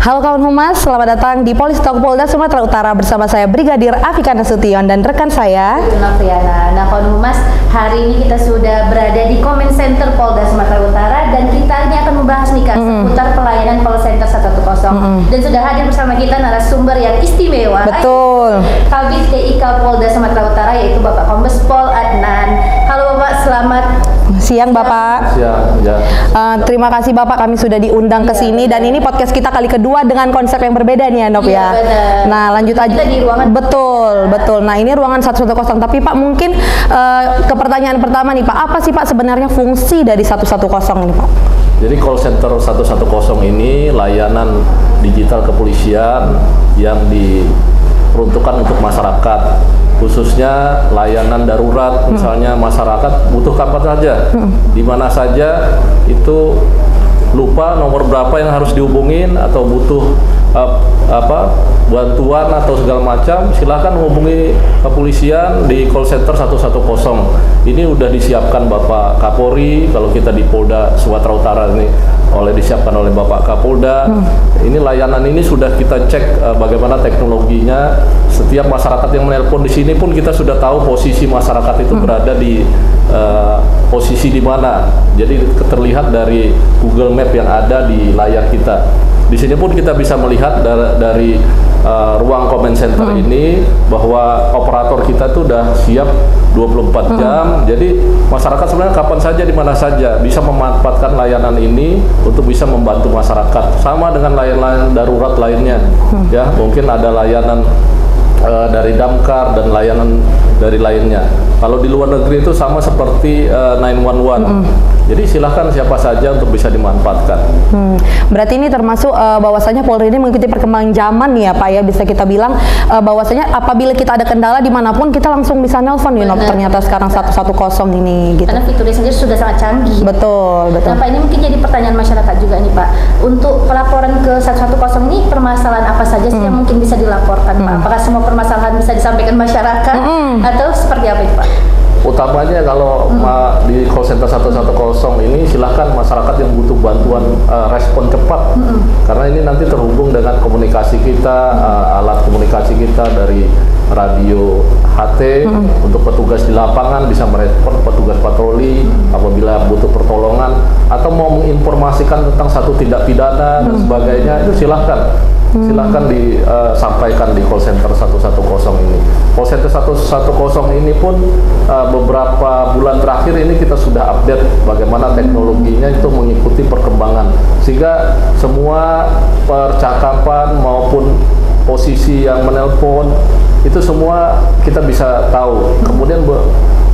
Halo kawan Humas, selamat datang di Polistock Polda Sumatera Utara bersama saya Brigadir Afika Nasution dan rekan saya Noviana. Nah kawan Humas, hari ini kita sudah berada di Comment Center Polda Sumatera Utara dan kita ini akan membahas nih Kak seputar pelayanan call center 110 dan sudah hadir bersama kita narasumber yang istimewa. Betul. Kabid TIK Polda Sumatera Utara yaitu Bapak Kombes Pol Adnan. Halo Bapak, selamat siang Bapak. Siang, ya. Terima kasih Bapak, kami sudah diundang ke sini dan ini podcast kita kali kedua dengan konsep yang berbeda nih ya Nov ya. Benar. Nah lanjut aja. Kita di ruangan. Betul. Nah ini ruangan 110. Tapi Pak mungkin ke pertanyaan pertama nih Pak, apa sih Pak sebenarnya fungsi dari 110 ini Pak? Jadi call center 110 ini layanan digital kepolisian yang diperuntukkan untuk masyarakat, khususnya layanan darurat. Misalnya masyarakat butuh kapan saja, di mana saja, itu lupa nomor berapa yang harus dihubungin atau butuh bantuan atau segala macam, silahkan hubungi kepolisian di call center 110. Ini udah disiapkan Bapak Kapolri, kalau kita di Polda Sumatera Utara ini disiapkan oleh Bapak Kapolda. Ini layanan ini sudah kita cek bagaimana teknologinya. Setiap masyarakat yang menelpon di sini pun kita sudah tahu posisi masyarakat itu berada di posisi di mana. Jadi terlihat dari Google Map yang ada di layar kita. Di sini pun kita bisa melihat dari ruang comment center ini bahwa operator kita tuh udah siap 24 jam. Jadi masyarakat sebenarnya kapan saja di mana saja bisa memanfaatkan layanan ini untuk bisa membantu masyarakat. Sama dengan layanan darurat lainnya. Ya, mungkin ada layanan dari damkar dan layanan dari lainnya. Kalau di luar negeri itu sama seperti 911. Jadi silahkan siapa saja untuk bisa dimanfaatkan. Berarti ini termasuk bahwasanya Polri ini mengikuti perkembangan zaman ya Pak ya, bisa kita bilang bahwasanya apabila kita ada kendala dimanapun kita langsung bisa nelpon ya Nov, ternyata sekarang 110 ini gitu. Karena fiturnya sendiri sudah sangat canggih. Betul. Nah Pak, ini mungkin jadi pertanyaan masyarakat juga nih Pak. Untuk pelaporan ke 110 ini permasalahan apa saja sih yang mungkin bisa dilaporkan Pak? Apakah semua permasalahan bisa disampaikan masyarakat atau seperti apa itu Pak? Utamanya kalau di call center 110 ini silahkan masyarakat yang butuh bantuan respon cepat, karena ini nanti terhubung dengan komunikasi kita, alat komunikasi kita dari radio HT untuk petugas di lapangan bisa merespon petugas patroli apabila butuh pertolongan atau mau menginformasikan tentang satu tindak pidana dan sebagainya, itu silahkan disampaikan di call center 110 ini. Call center 110 ini pun beberapa bulan terakhir ini kita sudah update bagaimana teknologinya itu mengikuti perkembangan, sehingga semua percakapan maupun posisi yang menelpon itu semua kita bisa tahu. Kemudian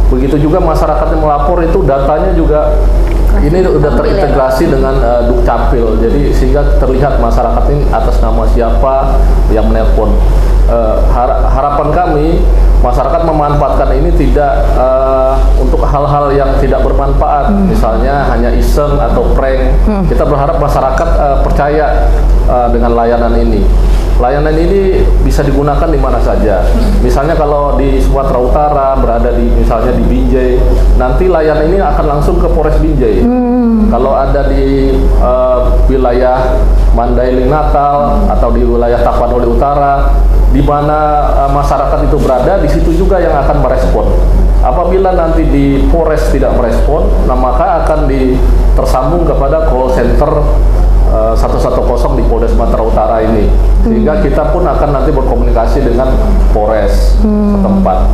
begitu juga masyarakat yang melapor itu datanya juga ini udah terintegrasi dengan Dukcapil, jadi sehingga terlihat masyarakat ini atas nama siapa yang menelpon. Harapan kami masyarakat memanfaatkan ini tidak untuk hal-hal yang tidak bermanfaat, misalnya hanya iseng atau prank. Kita berharap masyarakat percaya dengan layanan ini. Layanan ini bisa digunakan di mana saja. Misalnya kalau di Sumatera Utara berada misalnya di Binjai, nanti layanan ini akan langsung ke Polres Binjai. Kalau ada di wilayah Mandailing Natal atau di wilayah Tapanuli Utara, di mana masyarakat itu berada, di situ juga yang akan merespon. Apabila nanti di Polres tidak merespon, nah maka akan tersambung kepada call center 110 di Polda Sumatera Utara ini, sehingga kita pun akan nanti berkomunikasi dengan Polres setempat.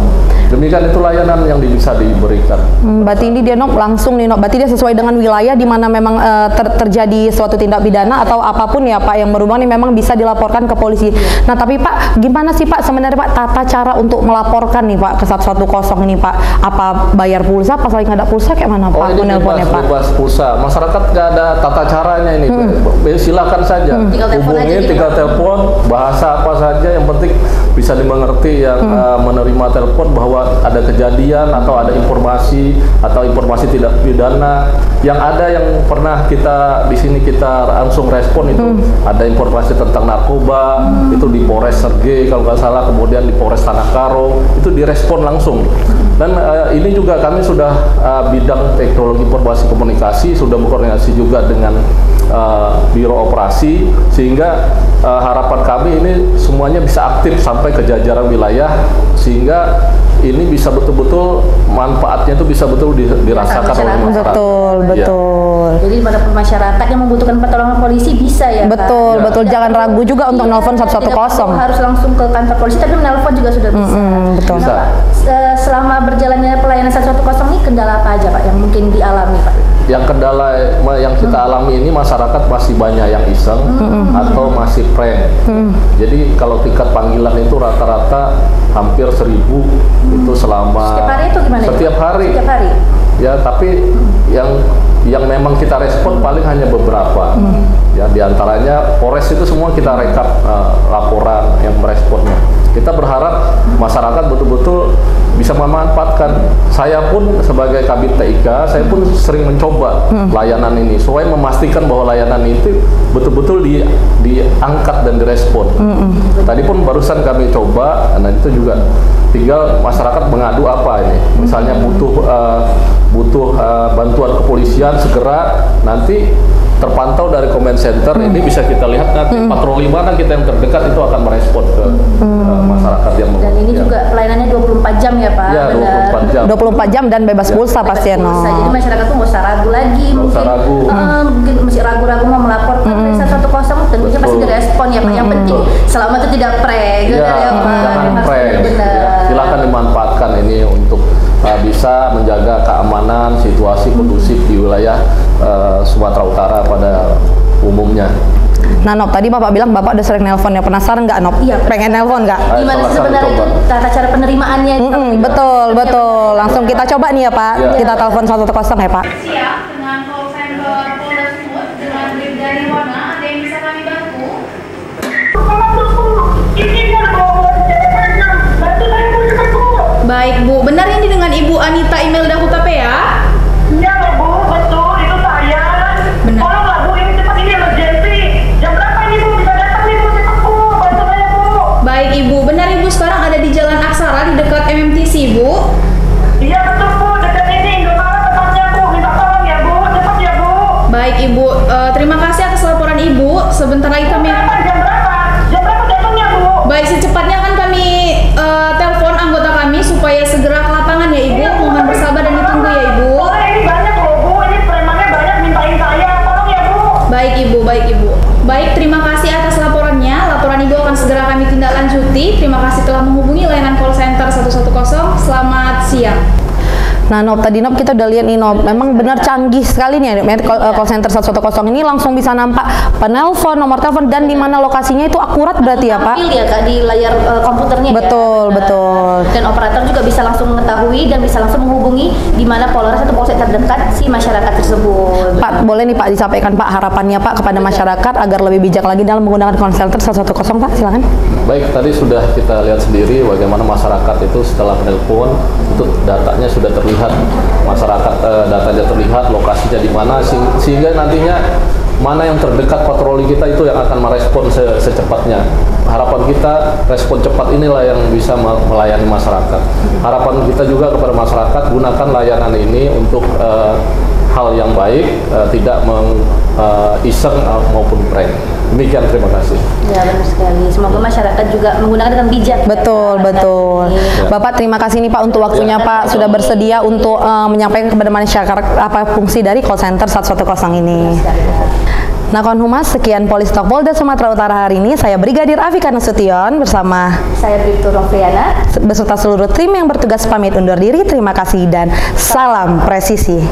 Demikian itu layanan yang bisa diberikan. Berarti ini dia Nov langsung nih Nov, berarti dia sesuai dengan wilayah di mana memang terjadi suatu tindak pidana atau apapun ya Pak yang berhubungan ini memang bisa dilaporkan ke polisi. Nah tapi Pak, gimana sih Pak sebenarnya Pak tata cara untuk melaporkan nih Pak ke 110 ini Pak? Apa bayar pulsa, pas lagi nggak ada pulsa kayak mana Pak? Ini bebas pulsa. Masyarakat nggak ada tata caranya ini. Silakan saja hubungi, tinggal telepon, bahasa apa saja, yang penting bisa dimengerti yang menerima telepon bahwa ada kejadian atau ada informasi tidak pidana. Yang ada yang pernah kita di sini kita langsung respon itu ada informasi tentang narkoba, itu di Polres Sergei kalau nggak salah, kemudian di Polres Tanah Karo itu direspon langsung. Dan ini juga kami sudah bidang teknologi informasi komunikasi sudah berkoordinasi juga dengan Biro Operasi, sehingga harapan kami ini semuanya bisa aktif sampai ke jajaran wilayah, sehingga ini bisa betul-betul manfaatnya itu bisa betul dirasakan oleh masyarakat. Betul, betul. Jadi pada masyarakat yang membutuhkan pertolongan polisi bisa ya. Betul, Kak? betul. Jangan ragu juga untuk nelpon 110. Tidak harus langsung ke kantor polisi, tapi menelpon juga sudah bisa. Betul. Bisa. Nah, Pak, selama berjalannya pelayanan 110 ini kendala apa aja Pak yang mungkin dialami Pak? Yang kendala yang kita alami ini masyarakat masih banyak yang iseng atau masih prank. Jadi kalau tingkat panggilan itu rata-rata hampir 1.000 itu selama Setiap hari itu gimana? Setiap hari. Setiap hari. Ya, tapi yang memang kita respon paling hanya beberapa. Ya, diantaranya Polres itu semua kita rekap laporan yang meresponnya. Kita berharap masyarakat betul-betul bisa memanfaatkan. Saya pun sebagai Kabid TIK, saya pun sering mencoba layanan ini, supaya memastikan bahwa layanan itu betul-betul diangkat dan direspon. Tadi pun barusan kami coba, nah itu juga tinggal masyarakat mengadu apa ini. Misalnya butuh bantuan kepolisian segera, nanti terpantau dari comment center ini bisa kita lihat nanti patroli mana kita yang terdekat itu akan merespon ke masyarakat yang Dan ini juga pelayanannya 24 jam ya Pak? Ya, 24 jam. 24 jam dan bebas pulsa Bebas pasti pulsa. Jadi masyarakat tuh nggak usah ragu lagi, mungkin masih ragu-ragu mau melaporkan dari 110, tentunya pasti direspon ya Pak. Yang penting selama itu tidak prank, Ya, ya Pak. jangan prank. Benar. Ya, silakan dimanfaatkan ini untuk bisa menjaga keamanan situasi kondusif di wilayah Sumatera Utara pada umumnya. Nah, Nop, tadi Bapak bilang Bapak udah sering nelpon ya. Penasaran nggak, Nop? Iya. Pengen nelpon nggak? Gimana sih sebenarnya itu tata cara penerimaannya? Betul, betul. Langsung kita coba nih ya, Pak. Ya. Kita telepon 110 ya, Pak. Siap, dengan call center Polda Sumut dengan Bribda Nirwana, ada yang bisa kami bantu? Baik Bu, benar ini dengan Ibu Anita Imelda Hutape ya? Iya Bu, betul, itu saya. Benar. Tolonglah Bu, ini cepat, ini emergency. Jam berapa ini Bu, bisa datang nih Bu, cepat Bu, bantu saya Bu. Baik Ibu, benar Ibu sekarang ada di Jalan Aksara di dekat MMTC Bu? Iya betul Bu, dekat ini, Indomaret tempatnya Bu, minta tolong ya Bu, cepat ya Bu. Baik Ibu, terima kasih atas laporan Ibu. Sebentar lagi kami... Jam berapa? Jam berapa datangnya Bu? Baik, secepatnya akan kami telepon anggota kami supaya segera ke lapangan ya Ibu. Mohon bersabar dan ditunggu ya Ibu. Soalnya ini banyak loh Bu, ini premannya banyak mintain saya, tolong ya Bu. Baik Ibu, baik Ibu. Baik, terima kasih atas laporannya. Laporan Ibu akan segera kami tindak lanjuti. Terima kasih telah menghubungi layanan call center 110. Selamat siang. Nah, Nop, tadi Nop kita udah lihat nih, Nop. Memang benar canggih sekali nih call center 110 ini, langsung bisa nampak penelpon, nomor telepon, dan di mana lokasinya itu akurat berarti ya, Pak? Tampil ya Kak di layar komputernya. Betul, ya. betul. Dan operator juga bisa langsung mengetahui dan bisa langsung menghubungi di mana Polres atau polsek terdekat si masyarakat tersebut. Pak, boleh nih Pak disampaikan Pak harapannya Pak kepada masyarakat agar lebih bijak lagi dalam menggunakan call center 110, Pak, silakan. Baik, tadi sudah kita lihat sendiri bagaimana masyarakat itu setelah menelpon itu datanya sudah terlihat, masyarakat datanya terlihat, lokasinya di mana, sehingga nantinya mana yang terdekat patroli kita itu yang akan merespon secepatnya. Harapan kita respon cepat inilah yang bisa melayani masyarakat. Harapan kita juga kepada masyarakat, gunakan layanan ini untuk hal yang baik, tidak iseng maupun prank. Demikian, terima kasih. Ya benar sekali. Semoga masyarakat juga menggunakan dengan bijak. Betul, betul. Bapak terima kasih nih Pak untuk waktunya Pak, sudah bersedia untuk menyampaikan kepada masyarakat apa fungsi dari call center 110 ini. Nah, kawan Humas, sekian Polistalk Polda Sumatera Utara hari ini. Saya Brigadir Afika Nasution bersama Saya Bribtu Rofiana beserta seluruh tim yang bertugas pamit undur diri. Terima kasih dan salam presisi.